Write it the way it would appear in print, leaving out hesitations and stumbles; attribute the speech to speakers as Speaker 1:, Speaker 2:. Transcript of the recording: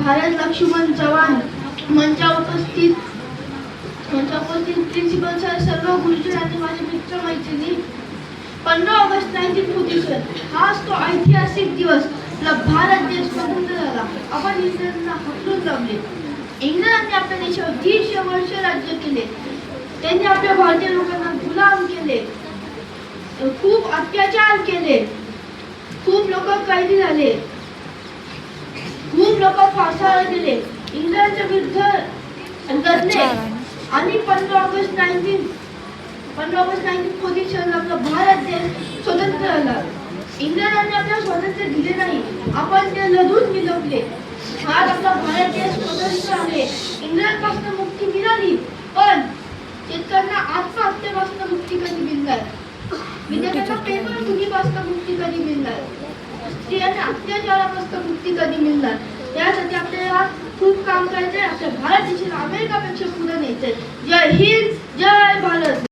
Speaker 1: भारत लक्ष्मण चव्हाण मंचावर उपस्थित principal sir, सर्व गुरुजी आणि माझे मित्र मैत्रिणी, 15 ऑगस्ट 1947 हाच तो ऐतिहासिक दिवस. आपला भारत देश स्वतंत्र झाला. आपण इंग्रजांना हकलून लावले. इंग्रजांनी आपल्या देशावर 300 वर्ष राज्य केले. त्यांनी आपल्या भारतीय लोकांना गुलाम केले, खूप अत्याचार केले, खूप लोक कैदी झाले, खूप लोक फासाला गेले. इंग्रजांच्या विरुद्ध लढले आणि 15 ऑगस्ट 1947 आपला भारत देश स्वतंत्र झाला. इंग्रजांनी आपल्याला स्वातंत्र्य दिले नाही, आपण ते लढून मिळवले. आज आपला भारत देश स्वतंत्र आहे. इंग्रजांपासून मुक्ती मिळाली, पण शेतकऱ्यांना आत्महत्येपासून मुक्ती कधी मिळणार? विद्यार्थ्यांना पेपर फुगीपासून मुक्ती कधी मिळणार? स्त्रियांना अत्याचारापासून मुक्ती कधी मिळणार? त्यासाठी आपल्याला खूप काम करायचंय. आपल्या भारत देशाला अमेरिकापेक्षा पुढे न्यायचंय. जय हिंद, जय भारत.